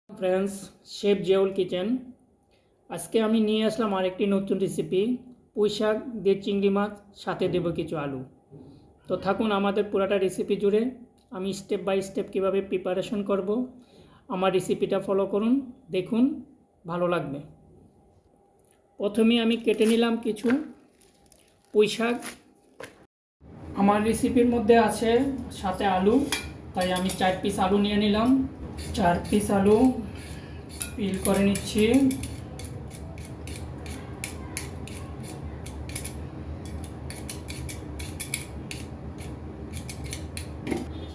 Friends, chef Ziaul kitchen. আজকে আমি নিয়ে আসলাম আরেকটি নতুন রেসিপি, পুঁই শাক দিয়ে চিংড়ি মাছ, সাথে দেব কিছু আলু। তো থাকুন আমাদের পুরাটা রেসিপি জুড়ে। আমি স্টেপ বাই স্টেপ কীভাবে প্রিপারেশন করব, আমার রেসিপিটা ফলো করুন, দেখুন, ভালো লাগবে। প্রথমে আমি কেটে নিলাম কিছু পুঁই শাক। আমার রেসিপির মধ্যে আছে সাথে আলু, তাই আমি 4 পিস আলু নিয়ে নিলাম। 4 পিস আলু পিল করে নিচ্ছি।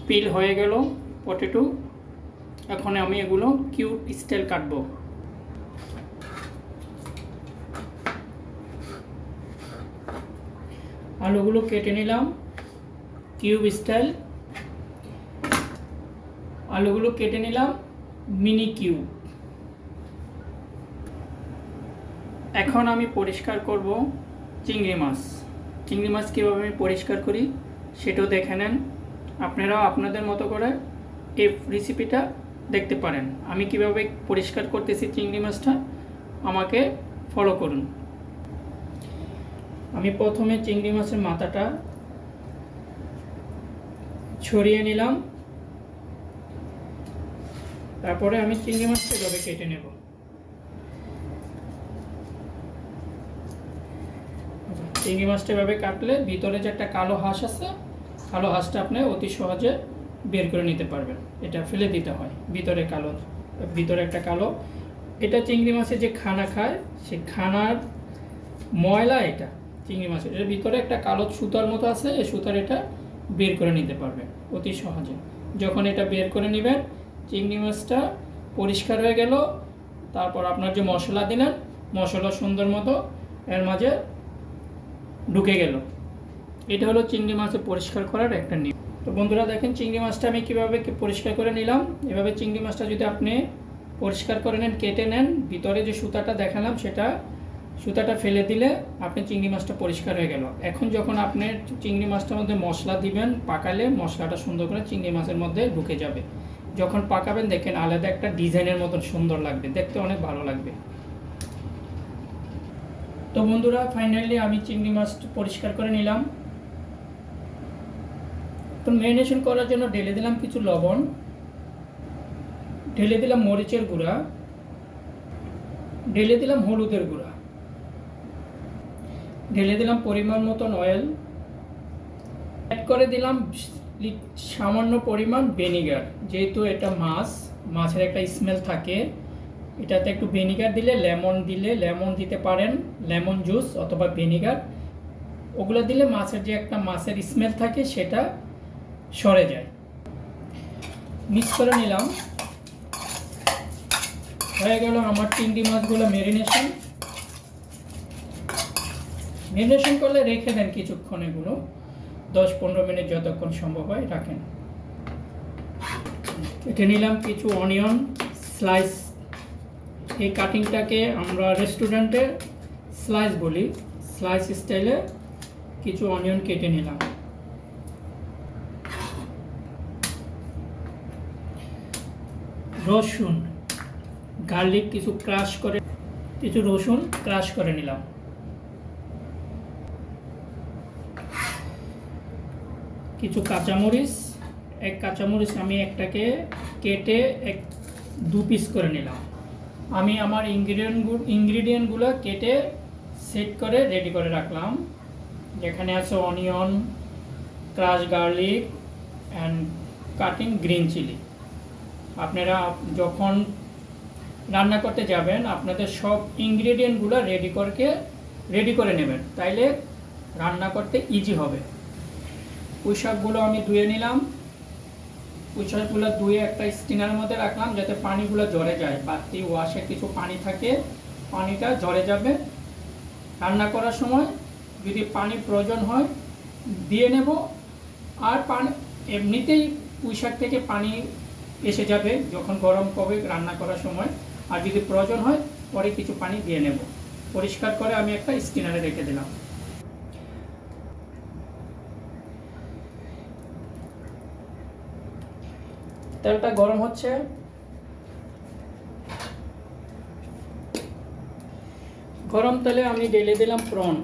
পিল হয়ে গেল পটেটো। এখন আমি এগুলো কিউব স্টাইল কাটবো। আলুগুলো কেটে নিলাম কিউব স্টাইল। আলুগুলো কেটে নিলাম মিনি কিউব। এখন আমি পরিষ্কার করব চিংড়ি মাছ। চিংড়ি মাছ কীভাবে আমি পরিষ্কার করি সেটাও দেখে নেন। আপনারাও আপনাদের মতো করে এই রেসিপিটা দেখতে পারেন। আমি কিভাবে পরিষ্কার করতেছি চিংড়ি মাছটা, আমাকে ফলো করুন। আমি প্রথমে চিংড়ি মাছের মাথাটা ছড়িয়ে নিলাম। তারপরে আমি চিংড়ি মাছটা এভাবে কেটে নেব। চিংড়ি মাছটা এভাবে কাটলে ভিতরে যে একটা কালো হাঁস আছে, কালো হাঁসটা আপনি অতি সহজে বের করে নিতে পারবেন। এটা ফেলে দিতে হয়, ভিতরে একটা কালো, এটা চিংড়ি মাছের যে খানা খায় সে খানার ময়লা। এটা চিংড়ি মাছের এর ভিতরে একটা কালো সুতার মতো আছে, এই সুতার এটা বের করে নিতে পারবেন অতি সহজে। যখন এটা বের করে নেবেন, চিংড়ি মাছটা পরিষ্কার হয়ে গেল। তারপর আপনার যে মশলা দিলেন, মশলা সুন্দর মতো এর মাঝে ঢুকে গেল। এটা হলো চিংড়ি মাছের পরিষ্কার করার একটা নিয়ম। তো বন্ধুরা দেখেন চিংড়ি মাছটা আমি কীভাবে পরিষ্কার করে নিলাম। এভাবে চিংড়ি মাছটা যদি আপনি পরিষ্কার করে নেন, কেটে নেন, ভিতরে যে সুতাটা দেখালাম সুতাটা ফেলে দিলে আপনি চিংড়ি মাছটা পরিষ্কার হয়ে গেল। এখন যখন আপনি চিংড়ি মাছটার মধ্যে মশলা দিবেন, পাকালে মশলাটা সুন্দর করে চিংড়ি মাছের মধ্যে ঢুকে যাবে। যখন পাকাবেন দেখেন আলাদা একটা ডিজাইনের মতন সুন্দর লাগবে, দেখতে অনেক ভালো লাগবে। তো বন্ধুরা ফাইনালি আমি চিংড়ি মাছ পরিষ্কার করে নিলাম। তো ম্যারিনেশন করার জন্য ঢেলে দিলাম কিছু লবণ, ঢেলে দিলাম মরিচের গুঁড়া, ঢেলে দিলাম হলুদের গুঁড়া, ঢেলে দিলাম পরিমাণ মতন অয়েল, অ্যাড করে দিলাম সামান্য পরিমাণ ভিনেগার। যেহেতু এটা মাছের একটা স্মেল থাকে, এটাতে একটু ভিনেগার দিলে, লেমন দিতে পারেন, লেমন জুস অথবা ভিনেগার, ওগুলো দিলে মাছের যে একটা মাছের স্মেল থাকে সেটা সরে যায়। মিক্স করে নিলাম। হয়ে গেল আমার চিংড়ি মাছগুলো ম্যারিনেশন করলে রেখে দেন কিছুক্ষণ, এগুলো 10-15 মিনিট যতক্ষণ সম্ভব হয় রাখেন। কেটে নিলাম কিছু অনিয়ন স্লাইস। এই কাটিংটাকে আমরা রেস্টুরেন্টে স্লাইস বলি। স্লাইস স্টাইলে কিছু অনিয়ন কেটে নিলাম। রসুন, গার্লিক কিছু রসুন ক্রাশ করে নিলাম। কিছু কাঁচামরিচ, এক কাঁচামরিচ আমি একটাকে কেটে 2 পিস করে নিলাম। আমি আমার ইনগ্রিডিয়েন্টগুলো কেটে সেট করে রেডি করে রাখলাম। যেখানে আছে onion, crush garlic and cutting green chilli. আপনারা যখন রান্না করতে যাবেন আপনাদের সব ইনগ্রিডিয়েন্টগুলো রেডি করে নেবেন, তাইলে রান্না করতে ইজি হবে। পুঁই শাকগুলো আমি ধুয়ে নিলাম। পুঁই শাকগুলো ধুয়ে একটা স্টিনার মধ্যে রাখলাম যাতে পানিগুলো ঝরে যায়। বাড়তি ওয়াশে কিছু পানি থাকে, পানিটা ঝরে যাবে। রান্না করার সময় যদি পানি প্রয়োজন হয় দিয়ে নেব, আর পানি এমনিতেই পুঁই শাক থেকে পানি এসে যাবে যখন গরম হবে রান্না করার সময়। আর যদি প্রয়োজন হয় পরে কিছু পানি দিয়ে নেব। পরিষ্কার করে আমি একটা স্টিনারে রেখে দিলাম। তেলটা গরম হচ্ছে, গরম তেলে আমি ঢেলে দিলাম প্রন।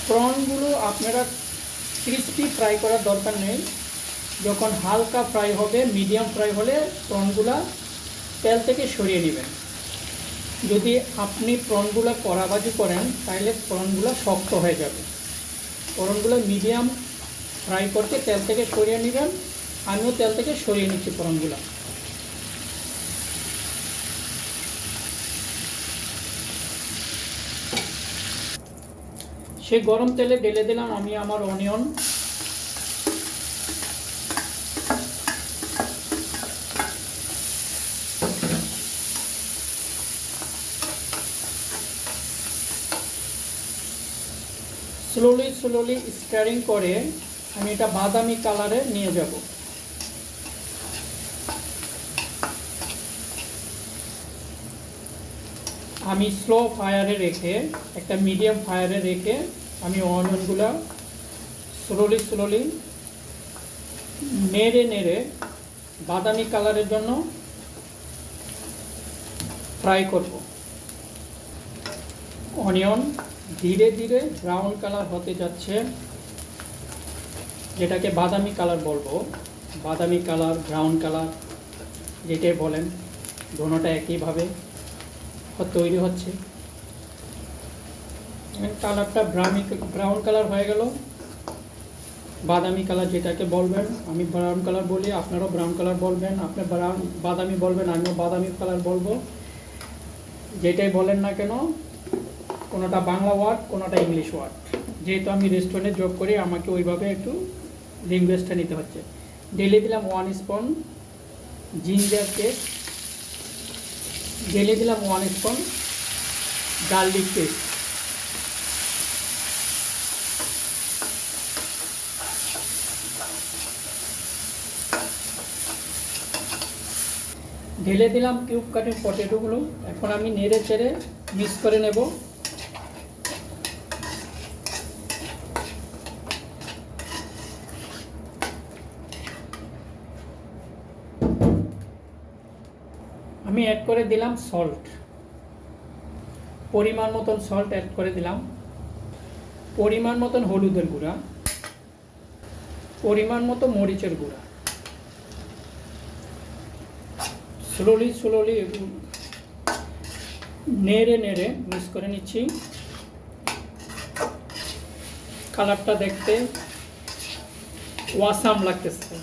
প্রনগুলো আপনারা ক্রিস্পি ফ্রাই করার দরকার নেই, যখন হালকা ফ্রাই হবে, মিডিয়াম ফ্রাই হলে প্রনগুলা তেল থেকে সরিয়ে নেবেন। যদি আপনি প্রনগুলো কড়াভাজি করেন তাহলে প্রনগুলো শক্ত হয়ে যাবে। প্রনগুলো মিডিয়াম ফ্রাই করতে তেল থেকে সরিয়ে নেবেন। আমিও তেল থেকে সরিয়ে নিচ্ছি প্রনগুলো। সেই গরম তেলে ঢেলে দিলাম আমি আমার অনিয়ন। স্লোলি স্টারিং করে আমি এটা বাদামি কালারে নিয়ে যাব। আমি স্লো ফায়ারে রেখে, একটা মিডিয়াম ফায়ারে রেখে আমি অনিয়নগুলো স্লোলি নেড়ে বাদামি কালারের জন্য ফ্রাই করব। অনিয়ন ধীরে ধীরে ব্রাউন কালার হতে যাচ্ছে, যেটাকে বাদামি কালার বলবো। বাদামি কালার, ব্রাউন কালার যেটাই বলেন, দোনোটা একইভাবে তৈরি হচ্ছে। কালারটা ব্রাউন কালার হয়ে গেল। বাদামি কালার যেটাকে বলবেন, আমি ব্রাউন কালার বলি, আপনারাও ব্রাউন কালার বলবেন। আপনি বাদামি বলবেন, আমিও বাদামি কালার বলবো। যেটাই বলেন না কেন, কোনোটা বাংলা ওয়ার্ড, কোনোটা ইংলিশ ওয়ার্ড। যেহেতু আমি রেস্টুরেন্টে জব করি, আমাকে ওইভাবে একটু ল্যাঙ্গুয়েজটা নিতে হচ্ছে। ঢেলে দিলাম 1 স্পুন জিঞ্জার পেস্ট, ঢেলে দিলাম 1 স্পুন গার্লিক পেস্ট, ঢেলে দিলাম কিউব কাটের পটেটোগুলো। এখন আমি নেড়ে চেড়ে মিক্স করে নেব। আমি অ্যাড করে দিলাম সল্ট, পরিমাণ মতন সল্ট অ্যাড করে দিলাম, পরিমাণ মতন হলুদের গুঁড়া, পরিমাণ মতো মরিচের গুঁড়া। স্লোলি নেড়ে মিক্স করে নিচ্ছি। কালারটা দেখতে ওয়াসাম লাগতেছে,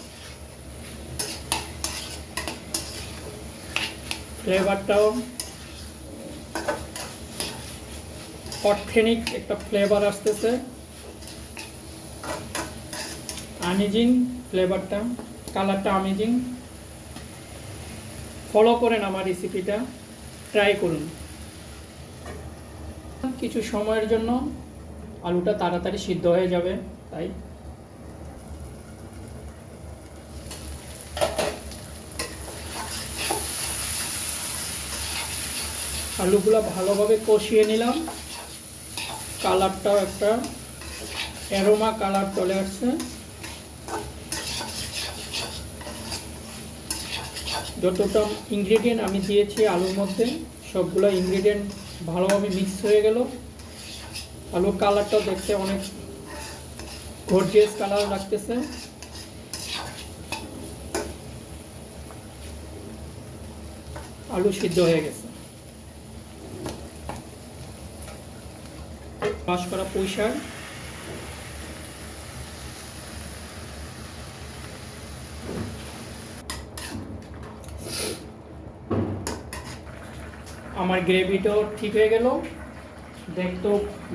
ফ্লেভারটাও অথেন্টিক একটা ফ্লেভার আসতেছে, আমেজিং ফ্লেভারটা, কালারটা আমেজিং। ফলো করেন আমার রেসিপিটা, ট্রাই করুন। কিছু সময়ের জন্য আলুটা তাড়াতাড়ি সিদ্ধ হয়ে যাবে, তাই আলুগুলো ভালোভাবে কষিয়ে নিলাম। কালারটাও একটা অ্যারোমা কালার চলে আসছে। যতটা ইনগ্রিডিয়েন্ট আমি দিয়েছি আলুর মধ্যে, সবগুলো ইনগ্রিডিয়েন্ট ভালোভাবে মিক্স হয়ে গেল। আলুর কালারটাও দেখতে অনেক গর্জিয়াস কালার লাগতেছে। আলু সিদ্ধ হয়ে গেছে। ওয়াশ করা পুঁই শাক, আমার গ্রেভিটাও ঠিক হয়ে গেল,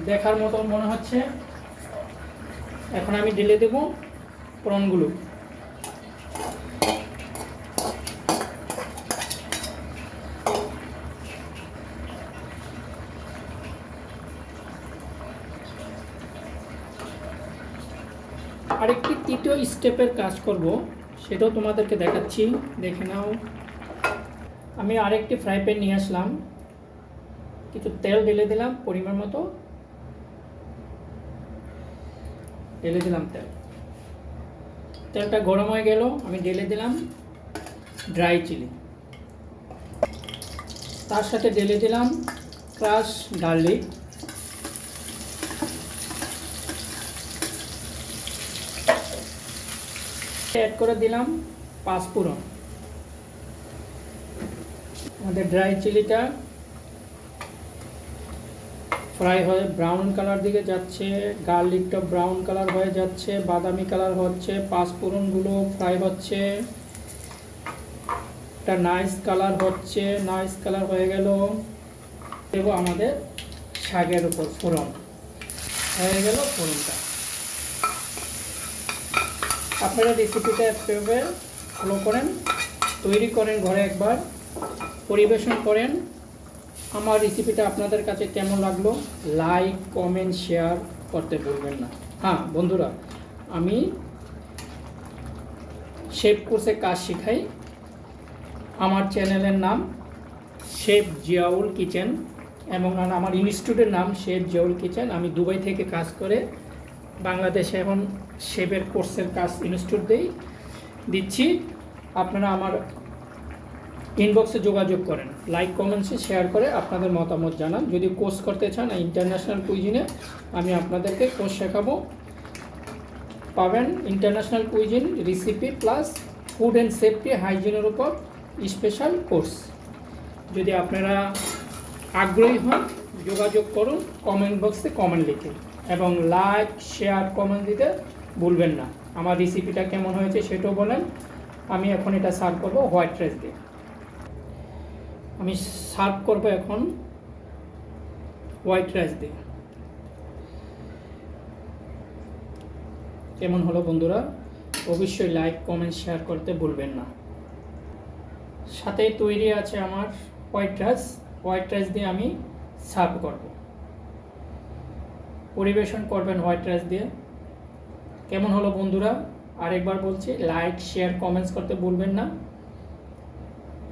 দেখার মতো মনে হচ্ছে। এখন আমি ঢেলে দেব প্রনগুলো। আরেকটি তৃতীয় স্টেপের কাজ করব, সেটাও তোমাদেরকে দেখাচ্ছি, দেখে নাও। আমি আরেকটি ফ্রাই প্যান নিয়ে আসলাম, কিছু তেল ঢেলে দিলাম পরিমাণ মতো। ঢেলে দিলাম তেলটা গরম হয়ে গেল, আমি ঢেলে দিলাম ড্রাই চিলি, তার সাথে ঢেলে দিলাম ক্রাশ গার্লিক, অ্যাড করে দিলাম পাঁচফোড়ন। আমাদের ড্রাই চিলিটা ফ্রাই হয়ে ব্রাউন কালার দিকে যাচ্ছে, গার্লিকটা ব্রাউন কালার হয়ে যাচ্ছে, বাদামি কালার হচ্ছে, পাঁচফোড়নগুলো ফ্রাই হচ্ছে, একটা নাইস কালার হচ্ছে, নাইস কালার হয়ে গেল। দেবো আমাদের শাকের উপর ফোড়ন, হয়ে গেল ফোড়নটা। আপনারা রেসিপিটা এভাবে ফলো করেন, তৈরি করেন ঘরে একবার, পরিবেশন করেন। আমার রেসিপিটা আপনাদের কাছে কেমন লাগলো লাইক কমেন্ট শেয়ার করতে ভুলবেন না। হ্যাঁ বন্ধুরা, আমি শেফ কোর্সে কাজ শেখাই। আমার চ্যানেলের নাম শেফ জিয়াউল কিচেন এবং আমার ইনস্টিটিউটের নাম শেফ জিয়াউল কিচেন। আমি দুবাই থেকে কাজ করে বাংলাদেশে এখন শেফের কোর্সের কাজ ইনস্টিটিউট দিচ্ছি। আপনারা আমার ইনবক্সে যোগাযোগ করেন, লাইক কমেন্টসে শেয়ার করে আপনাদের মতামত জানান। যদি কোর্স করতে চান ইন্টারন্যাশনাল কুইজিনে, আমি আপনাদেরকে কোর্স শেখাবো। পাবেন international cuisine recipe plus food and safety হাইজিনের উপর স্পেশাল কোর্স। যদি আপনারা আগ্রহী হন যোগাযোগ করুন, কমেন্ট বক্সে কমেন্ট লিখে, এবং লাইক শেয়ার কমেন্ট দিতে ভুলবেন না। আমার রেসিপিটা কেমন হয়েছে সেটাও বলেন। আমি এখন এটা সার্ভ করবো হোয়াইট রাইস দিয়ে। আমি সার্ভ করবো এখন হোয়াইট রাইস দিয়ে। কেমন হলো বন্ধুরা, অবশ্যই লাইক কমেন্ট শেয়ার করতে ভুলবেন না। সাথেই তৈরি আছে আমার হোয়াইট রাইস। হোয়াইট রাইস দিয়ে আমি সার্ভ করব, পরিবেশন করবেন হোয়াইট রাইস দিয়ে। কেমন হলো বন্ধুরা, আরেকবার বলছি লাইক শেয়ার কমেন্টস করতে ভুলবেন না।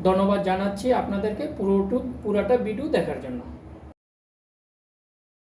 ধন্যবাদ জানাচ্ছি আপনাদেরকে পুরোটা ভিডিও দেখার জন্য।